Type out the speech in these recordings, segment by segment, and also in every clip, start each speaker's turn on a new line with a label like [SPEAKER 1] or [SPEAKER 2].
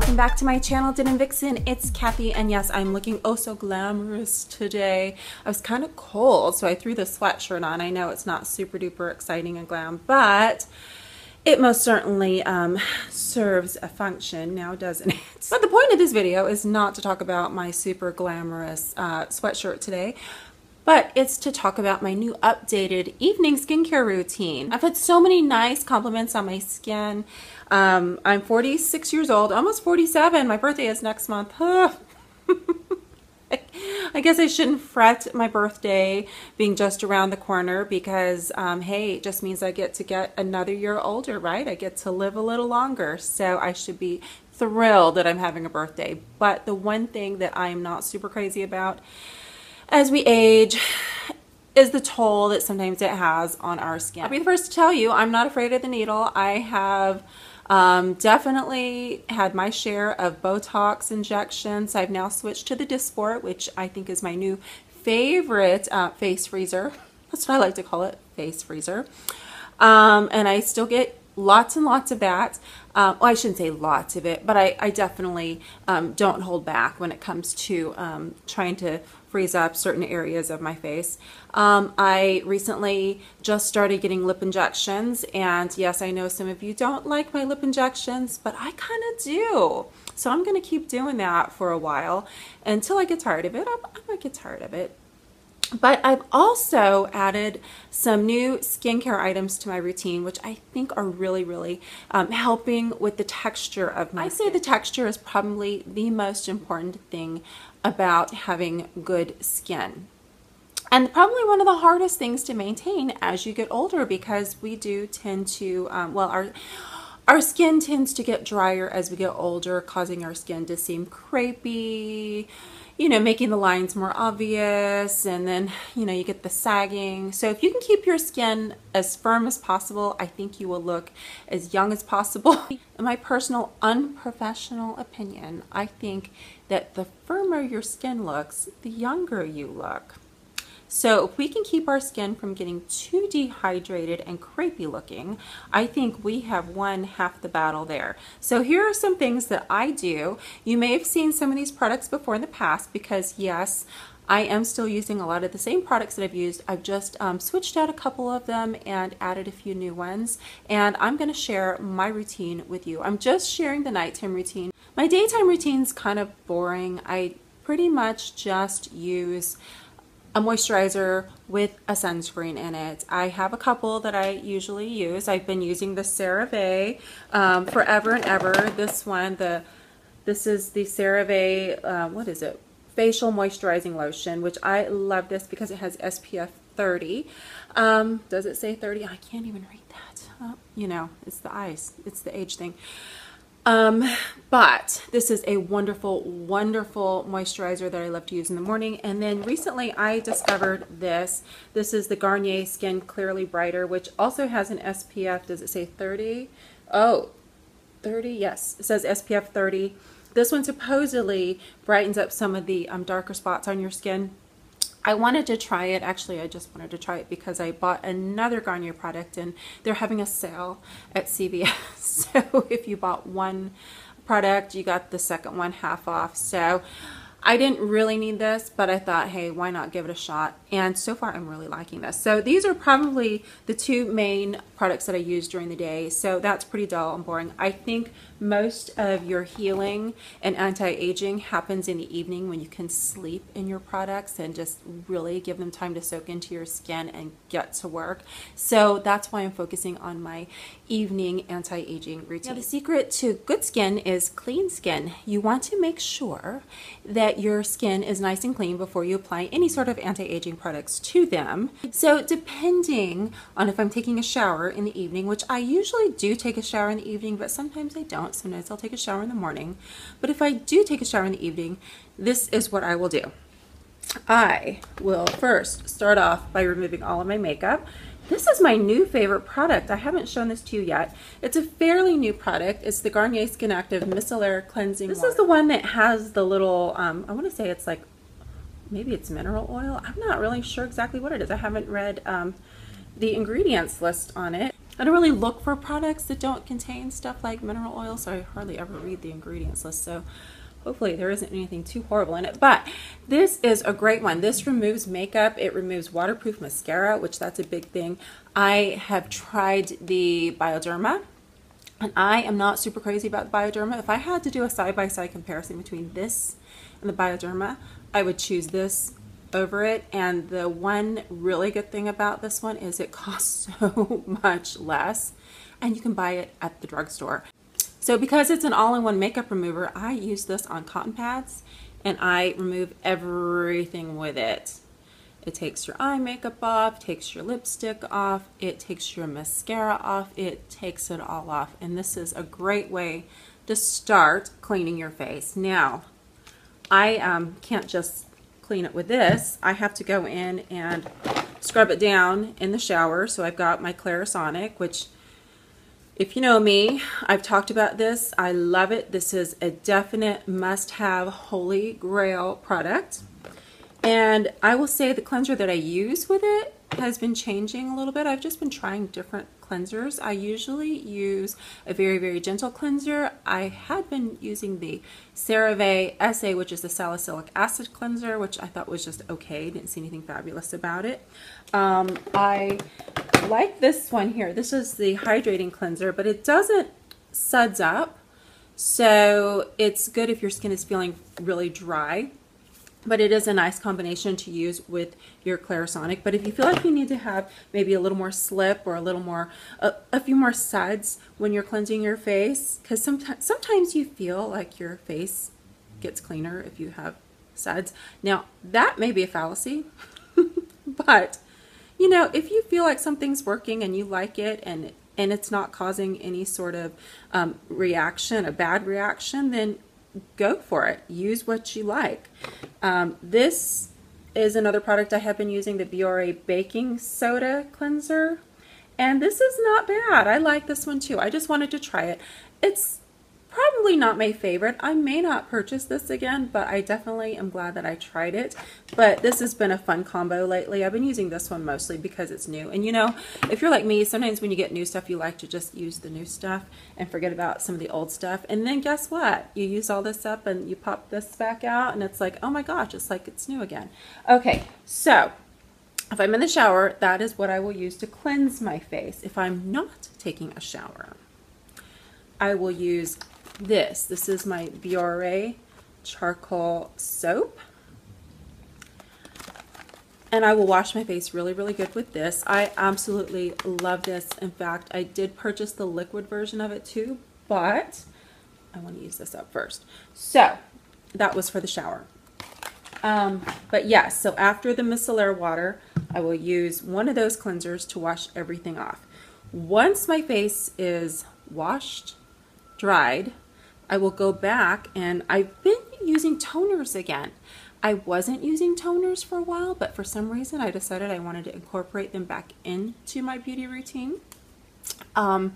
[SPEAKER 1] welcome back to my channel, Denim Vixen. It's Cathy, and yes, I'm looking oh so glamorous today. I was kind of cold, so I threw the sweatshirt on. I know it's not super duper exciting and glam, but it most certainly serves a function now, doesn't it? But the point of this video is not to talk about my super glamorous sweatshirt today, but it's to talk about my new updated evening skincare routine. I've had so many nice compliments on my skin. I'm 46 years old, almost 47. My birthday is next month. I guess I shouldn't fret my birthday being just around the corner because, hey, it just means I get to get another year older, right? I get to live a little longer. So I should be thrilled that I'm having a birthday. But the one thing that I am not super crazy about as we age is the toll that sometimes it has on our skin. I'll be the first to tell you, I'm not afraid of the needle. I have definitely had my share of Botox injections. I've now switched to the Dysport, which I think is my new favorite face freezer. That's what I like to call it, face freezer. And I still get lots and lots of that. Well, I shouldn't say lots of it, but I definitely don't hold back when it comes to trying to freeze up certain areas of my face. I recently just started getting lip injections, and yes, I know some of you don't like my lip injections, but I kind of do. So I'm going to keep doing that for a while until I get tired of it. I might get tired of it. But I've also added some new skincare items to my routine, which I think are really helping with the texture of my skin. I say the texture is probably the most important thing about having good skin. And probably one of the hardest things to maintain as you get older, because we do tend to, well, our skin tends to get drier as we get older, causing our skin to seem crepey, you know, making the lines more obvious, and then, you know, you get the sagging. So if you can keep your skin as firm as possible, I think you will look as young as possible. In my personal unprofessional opinion, I think that the firmer your skin looks, the younger you look. So if we can keep our skin from getting too dehydrated and crepey looking, I think we have won half the battle there. So here are some things that I do. You may have seen some of these products before in the past, because yes, I am still using a lot of the same products that I've used. I've just switched out a couple of them and added a few new ones. And I'm going to share my routine with you. I'm just sharing the nighttime routine. My daytime routine's kind of boring. I pretty much just use a moisturizer with a sunscreen in it. I have a couple that I usually use. I've been using the CeraVe forever and ever. This one, this is the CeraVe, what is it? Facial Moisturizing Lotion, which I love this because it has SPF 30. Does it say 30? I can't even read that. You know, it's the eyes. It's the age thing. But this is a wonderful moisturizer that I love to use in the morning. And then recently I discovered this. This is the Garnier Skin Clearly Brighter, which also has an SPF. Does it say 30? Oh, 30? Yes, it says SPF 30. This one supposedly brightens up some of the darker spots on your skin. I wanted to try it. Actually, I just wanted to try it because I bought another Garnier product and they're having a sale at CVS. So if you bought one product, you got the second one half off. So I didn't really need this, but I thought, hey, why not give it a shot? And so far, I'm really liking this. So these are probably the two main products that I use during the day. So that's pretty dull and boring. I think most of your healing and anti-aging happens in the evening when you can sleep in your products and just really give them time to soak into your skin and get to work. So that's why I'm focusing on my evening anti-aging routine. Now, the secret to good skin is clean skin. You want to make sure that your skin is nice and clean before you apply any sort of anti-aging products to them. So depending on if I'm taking a shower in the evening, which I usually do take a shower in the evening, but sometimes I don't. Sometimes I'll take a shower in the morning. But if I do take a shower in the evening, this is what I will do. I will first start off by removing all of my makeup. This is my new favorite product. I haven't shown this to you yet. It's a fairly new product. It's the Garnier Skin Active Micellar Cleansing Water. This is the one that has the little, I want to say it's like, maybe it's mineral oil. I'm not really sure exactly what it is. I haven't read the ingredients list on it. I don't really look for products that don't contain stuff like mineral oil, so I hardly ever read the ingredients list. So hopefully there isn't anything too horrible in it. But this is a great one. This removes makeup. It removes waterproof mascara, which that's a big thing. I have tried the Bioderma, and I am not super crazy about the Bioderma. If I had to do a side-by-side comparison between this and the Bioderma, I would choose this over it. And the one really good thing about this one is it costs so much less, and you can buy it at the drugstore. So because it's an all-in-one makeup remover, I use this on cotton pads and I remove everything with it. It takes your eye makeup off, takes your lipstick off, it takes your mascara off, it takes it all off. And this is a great way to start cleaning your face. Now, I can't just clean it with this. I have to go in and scrub it down in the shower. So I've got my Clarisonic, which, if you know me, I've talked about this. I love it. This is a definite must-have holy grail product. And I will say the cleanser that I use with it has been changing a little bit. I've just been trying different cleansers. I usually use a very, very gentle cleanser. I had been using the CeraVe SA, which is the salicylic acid cleanser, which I thought was just okay. Didn't see anything fabulous about it. I like this one here. This is the hydrating cleanser, but it doesn't suds up. So it's good if your skin is feeling really dry. But it is a nice combination to use with your Clarisonic. But if you feel like you need to have maybe a little more slip or a little more, a few more suds when you're cleansing your face, because sometimes you feel like your face gets cleaner if you have suds. Now, that may be a fallacy, but you know, if you feel like something's working and you like it and it's not causing any sort of reaction, a bad reaction, then go for it. Use what you like. This is another product I have been using, the Biore baking soda cleanser, and this is not bad. I like this one too. I just wanted to try it. It's probably not my favorite. I may not purchase this again, but I definitely am glad that I tried it. But this has been a fun combo lately. I've been using this one mostly because it's new. And you know, if you're like me, sometimes when you get new stuff, you like to just use the new stuff and forget about some of the old stuff. And then guess what? You use all this up and you pop this back out and it's like, oh my gosh, it's like it's new again. Okay, so if I'm in the shower, that is what I will use to cleanse my face. If I'm not taking a shower, I will use this. This is my Biore charcoal soap. And I will wash my face really, really good with this. I absolutely love this. In fact, I did purchase the liquid version of it too, but I want to use this up first. So that was for the shower. But yes, so after the micellar water, I will use one of those cleansers to wash everything off. Once my face is washed, dried, I will go back, and I've been using toners again. I wasn't using toners for a while, but for some reason I decided I wanted to incorporate them back into my beauty routine. I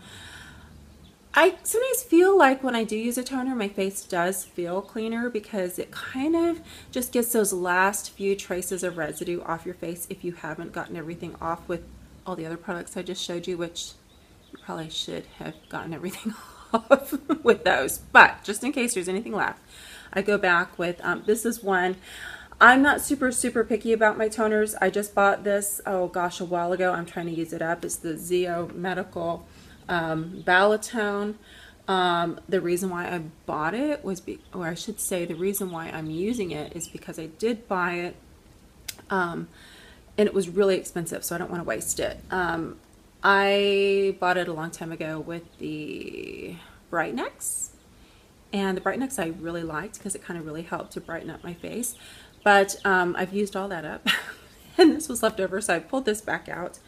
[SPEAKER 1] sometimes feel like when I do use a toner, my face does feel cleaner because it kind of just gets those last few traces of residue off your face if you haven't gotten everything off with all the other products I just showed you, which you probably should have gotten everything off with those. But just in case there's anything left, I go back with, this is one. I'm not super picky about my toners. I just bought this, oh gosh, a while ago. I'm trying to use it up. It's the Zio Medical Balatone. The reason why I bought it was, or I should say the reason why I'm using it is because I did buy it and it was really expensive, so I don't want to waste it. I bought it a long time ago with the Brightenex, and the Brightenex I really liked because it kind of really helped to brighten up my face. But I've used all that up and this was left over, so I pulled this back out.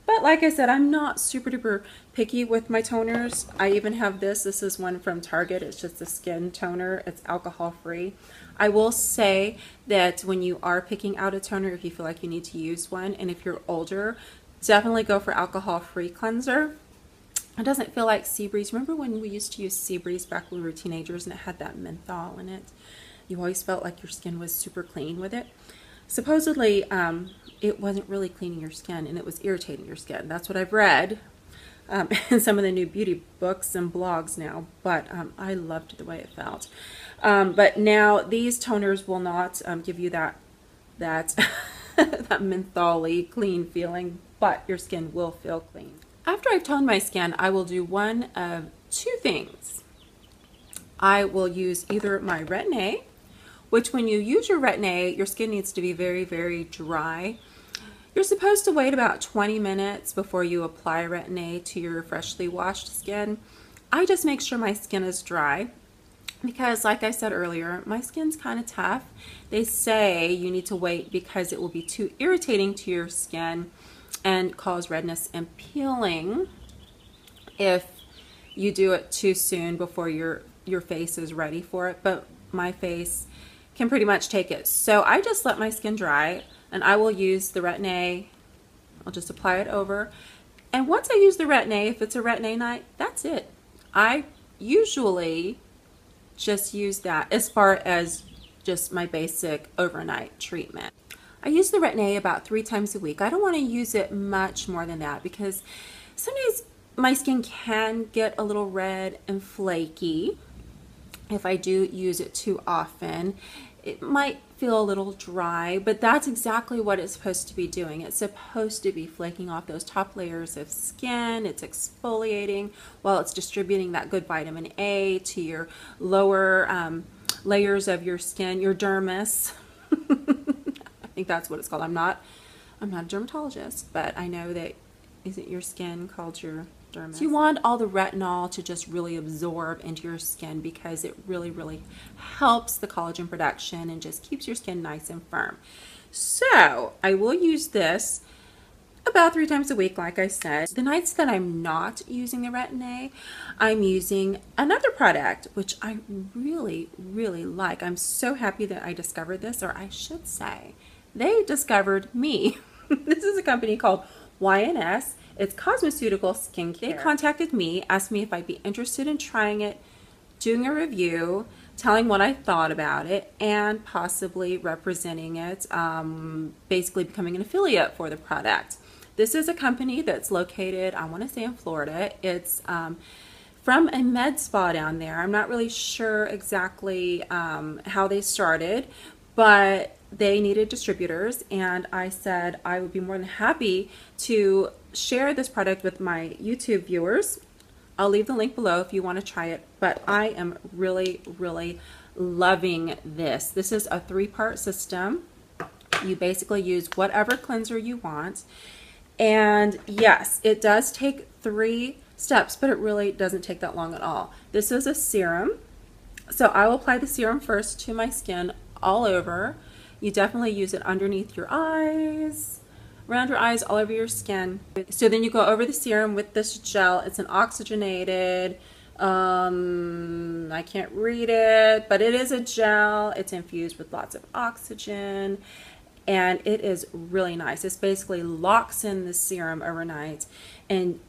[SPEAKER 1] But like I said, I'm not super duper picky with my toners. I even have this. This is one from Target. It's just a skin toner. It's alcohol free. I will say that when you are picking out a toner, if you feel like you need to use one, and if you're older, definitely go for alcohol-free cleanser. It doesn't feel like Seabreeze. Remember when we used to use Seabreeze back when we were teenagers and it had that menthol in it? You always felt like your skin was super clean with it. Supposedly, it wasn't really cleaning your skin and it was irritating your skin. That's what I've read. in some of the new beauty books and blogs now, but I loved the way it felt. But now these toners will not give you that that mentholy clean feeling, but your skin will feel clean. After I've toned my skin, I will do one of two things. I will use either my Retin-A, which when you use your Retin-A, your skin needs to be very, very dry. You're supposed to wait about 20 minutes before you apply Retin-A to your freshly washed skin. I just make sure my skin is dry because, like I said earlier, my skin's kind of tough. They say you need to wait because it will be too irritating to your skin and cause redness and peeling if you do it too soon before your face is ready for it. But my face can pretty much take it. So I just let my skin dry, and I will use the Retin-A. I'll just apply it over. And once I use the Retin-A, if it's a Retin-A night, that's it. I usually just use that as far as just my basic overnight treatment. I use the Retin-A about 3 times a week. I don't want to use it much more than that because sometimes my skin can get a little red and flaky if I do use it too often. It might feel a little dry, but that's exactly what it's supposed to be doing. It's supposed to be flaking off those top layers of skin. It's exfoliating while it's distributing that good vitamin A to your lower layers of your skin, your dermis. I think that's what it's called. I'm not a dermatologist, but I know that isn't your skin called your dermis? So you want all the retinol to just really absorb into your skin because it really, really helps the collagen production and just keeps your skin nice and firm. So I will use this about 3 times a week, like I said. The nights that I'm not using the Retin-A, I'm using another product, which I really, really like. I'm so happy that I discovered this, or I should say, they discovered me. This is a company called YNS. It's cosmeceutical skincare. They contacted me, asked me if I'd be interested in trying it, doing a review, telling what I thought about it, and possibly representing it, basically becoming an affiliate for the product. This is a company that's located, I want to say in Florida. It's from a med spa down there. I'm not really sure exactly how they started, but they needed distributors, and I said I would be more than happy to share this product with my YouTube viewers. I'll leave the link below if you want to try it, but I am really, really loving this. This is a 3-part system. You basically use whatever cleanser you want, and yes, it does take 3 steps, but it really doesn't take that long at all. This is a serum, so I will apply the serum first to my skin all over. You definitely use it underneath your eyes, around your eyes, all over your skin. So then you go over the serum with this gel. It's an oxygenated, I can't read it, but it is a gel. It's infused with lots of oxygen, and it is really nice. This basically locks in the serum overnight, and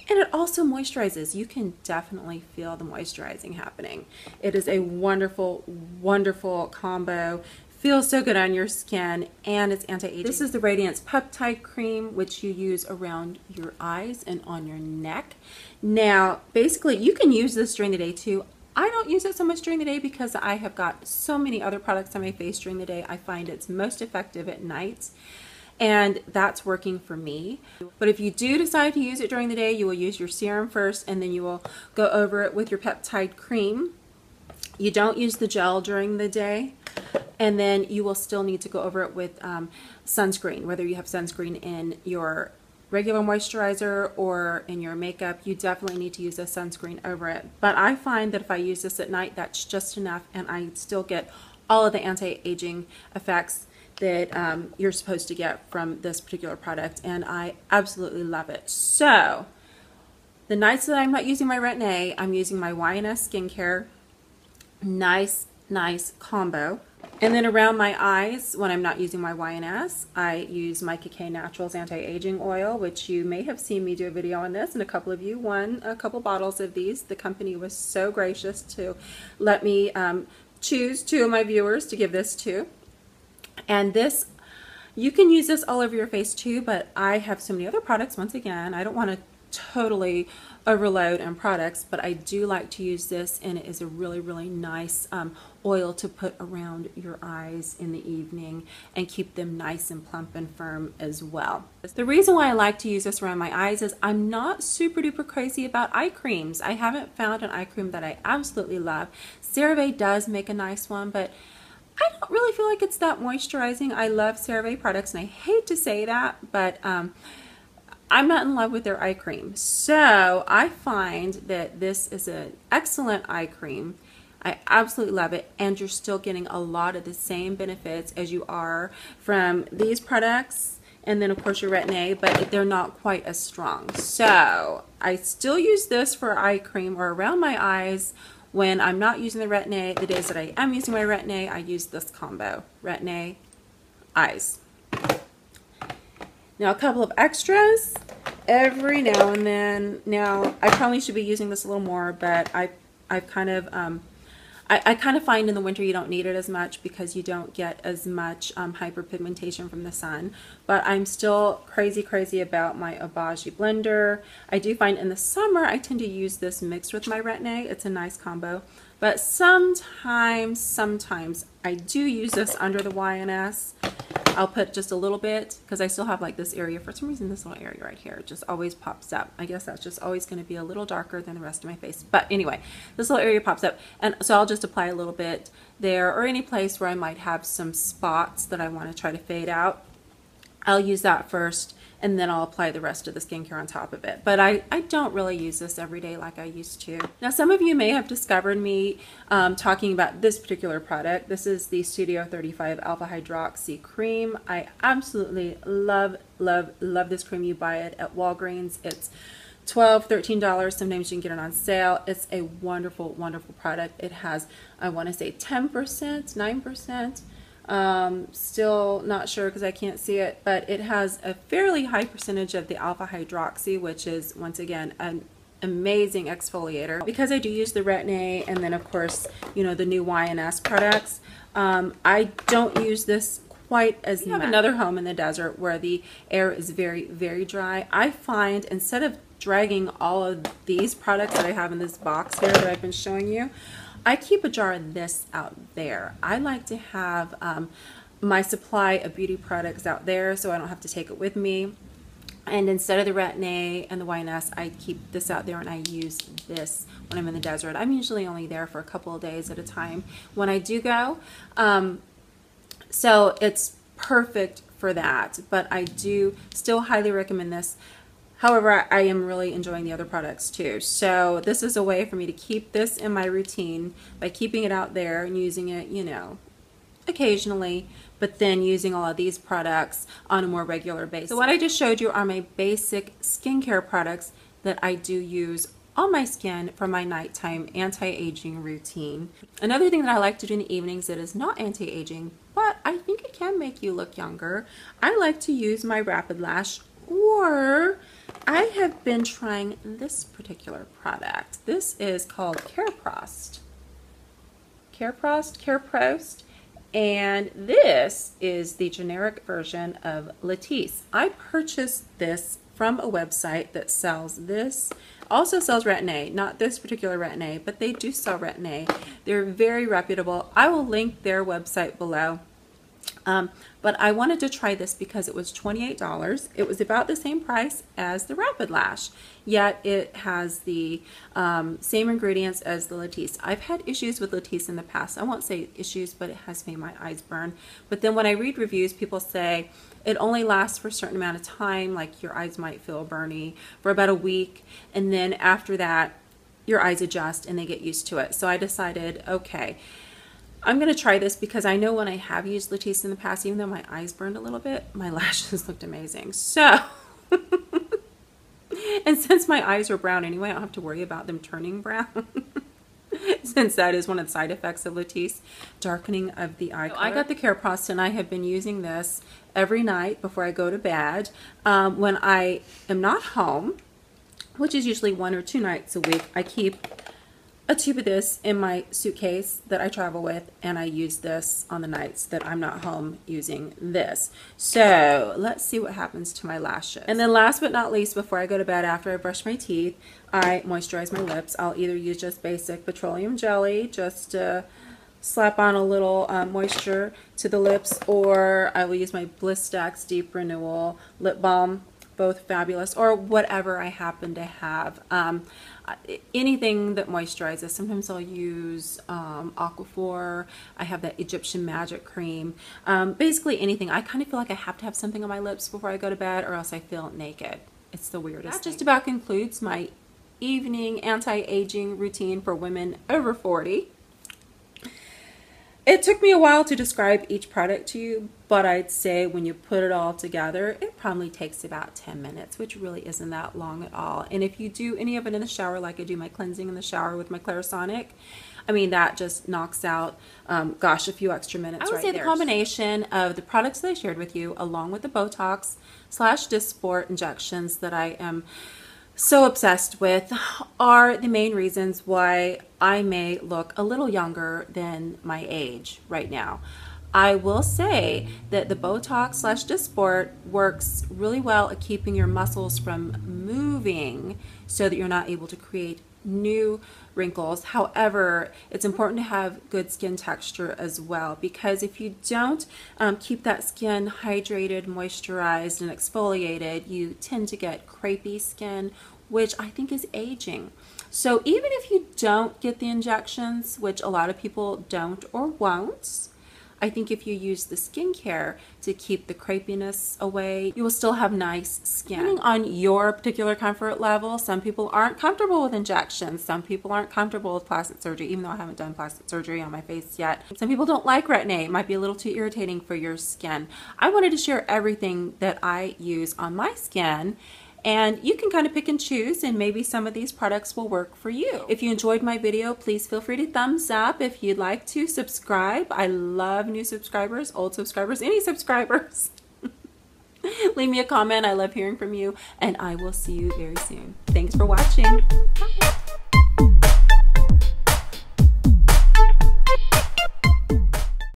[SPEAKER 1] it also moisturizes. You can definitely feel the moisturizing happening. It is a wonderful, wonderful combo. Feels so good on your skin, and it's anti-aging. This is the Radiance Peptide Cream, which you use around your eyes and on your neck. Now, basically, you can use this during the day too. I don't use it so much during the day because I have got so many other products on my face during the day. I find it's most effective at night, and that's working for me. But if you do decide to use it during the day, you will use your serum first, and then you will go over it with your peptide cream. You don't use the gel during the day, and then you will still need to go over it with sunscreen, whether you have sunscreen in your regular moisturizer or in your makeup. You definitely need to use a sunscreen over it. But I find that if I use this at night, that's just enough, and I still get all of the anti-aging effects that you're supposed to get from this particular product, and I absolutely love it. So the nights that I'm not using my Retin-A, I'm using my YNS skincare. Nice combo. And then around my eyes, when I'm not using my YNS, I use my Cathy Naturals Anti-Aging Oil, which you may have seen me do a video on this, and a couple of you won a couple bottles of these. The company was so gracious to let me choose 2 of my viewers to give this to. And this, you can use this all over your face too, but I have so many other products. Once again, I don't want to totally overload in products, but I do like to use this, and it is a really, really nice oil to put around your eyes in the evening and keep them nice and plump and firm as well. The reason why I like to use this around my eyes is I'm not super duper crazy about eye creams. I haven't found an eye cream that I absolutely love. CeraVe does make a nice one, but I don't really feel like it's that moisturizing. I love CeraVe products, and I hate to say that, but I'm not in love with their eye cream. So I find that this is an excellent eye cream. I absolutely love it, and you're still getting a lot of the same benefits as you are from these products, and then of course your Retin-A, but they're not quite as strong. So I still use this for eye cream or around my eyes when I'm not using the Retin-A. The days that I am using my Retin-A, I use this combo, Retin-A, eyes. Now a couple of extras every now and then. Now I probably should be using this a little more, but I've kind of I kind of find in the winter you don't need it as much because you don't get as much hyperpigmentation from the sun. But I'm still crazy about my Obagi blender. I do find in the summer I tend to use this mixed with my Retin-A. It's a nice combo. But sometimes I do use this under the YNS. I'll put just a little bit because I still have like this area. For some reason, this little area right here just always pops up. I guess that's just always going to be a little darker than the rest of my face. But anyway, this little area pops up. And so I'll just apply a little bit there, or any place where I might have some spots that I want to try to fade out. I'll use that first, and then I'll apply the rest of the skincare on top of it. But I don't really use this every day like I used to. Now, some of you may have discovered me talking about this particular product. This is the Studio 35 Alpha Hydroxy Cream. I absolutely love this cream. You buy it at Walgreens. It's $12, $13. Sometimes you can get it on sale. It's a wonderful product. It has, I want to say 10%, 9%. Still not sure because I can't see it, but it has a fairly high percentage of the alpha hydroxy, which is once again an amazing exfoliator. Because I do use the Retin-A and then of course, you know, the new YNS products, I don't use this quite as much. We have another home in the desert where the air is very dry. I find instead of dragging all of these products that I have in this box here that I've been showing you, I keep a jar of this out there. I like to have my supply of beauty products out there so I don't have to take it with me. And instead of the Retin-A and the YNS, I keep this out there and I use this when I'm in the desert. I'm usually only there for a couple of days at a time when I do go. So it's perfect for that, but I do still highly recommend this. However, I am really enjoying the other products too. So this is a way for me to keep this in my routine by keeping it out there and using it, you know, occasionally, but then using all of these products on a more regular basis. So what I just showed you are my basic skincare products that I do use on my skin for my nighttime anti-aging routine. Another thing that I like to do in the evenings that is not anti-aging, but I think it can make you look younger, I like to use my Rapid Lash, or I have been trying this particular product. This is called Prost, and this is the generic version of Latisse. I purchased this from a website that sells this, also sells Retin-A, not this particular Retin-A, but they do sell Retin-A. They're very reputable. I will link their website below. But I wanted to try this because it was $28. It was about the same price as the Rapid Lash, yet it has the same ingredients as the Latisse. I've had issues with Latisse in the past. I won't say issues, but it has made my eyes burn. But then when I read reviews, people say it only lasts for a certain amount of time, like your eyes might feel burny for about a week, and then after that, your eyes adjust and they get used to it. So I decided, okay, I'm going to try this because I know when I have used Latisse in the past, even though my eyes burned a little bit, my lashes looked amazing. So, and since my eyes are brown anyway, I don't have to worry about them turning brown. Since that is one of the side effects of Latisse, darkening of the eye color. I got the Prost and I have been using this every night before I go to bed. When I am not home, which is usually 1 or 2 nights a week, I keep a tube of this in my suitcase that I travel with, and I use this on the nights that I'm not home using this. So let's see what happens to my lashes. And then last but not least, before I go to bed after I brush my teeth, I moisturize my lips. I'll either use just basic petroleum jelly just to slap on a little moisture to the lips, or I will use my Bliss Stacks Deep Renewal Lip Balm. Both fabulous, or whatever I happen to have. Anything that moisturizes. Sometimes I'll use Aquaphor. I have that Egyptian Magic Cream. Basically anything. I kind of feel like I have to have something on my lips before I go to bed, or else I feel naked. It's the weirdest thing. That just about concludes my evening anti-aging routine for women over 40. It took me a while to describe each product to you, but I'd say when you put it all together, it probably takes about 10 minutes, which really isn't that long at all. And if you do any of it in the shower, like I do my cleansing in the shower with my Clarisonic, I mean, that just knocks out, gosh, a few extra minutes. I would say the combination of the products that I shared with you, along with the Botox / Dysport injections that I am so obsessed with, are the main reasons why I may look a little younger than my age right now. I will say that the Botox / Dysport works really well at keeping your muscles from moving so that you're not able to create new wrinkles. However, it's important to have good skin texture as well, because if you don't keep that skin hydrated, moisturized, and exfoliated, you tend to get crepey skin, which I think is aging. So even if you don't get the injections, which a lot of people don't or won't, I think if you use the skincare to keep the crepiness away, you will still have nice skin. Depending on your particular comfort level, some people aren't comfortable with injections. Some people aren't comfortable with plastic surgery, even though I haven't done plastic surgery on my face yet. Some people don't like Retin-A. It might be a little too irritating for your skin. I wanted to share everything that I use on my skin, and you can kind of pick and choose, and maybe some of these products will work for you. If you enjoyed my video, please feel free to thumbs up. If you'd like to subscribe, I love new subscribers, old subscribers, any subscribers. Leave me a comment. I love hearing from you, and I will see you very soon. Thanks for watching. Bye.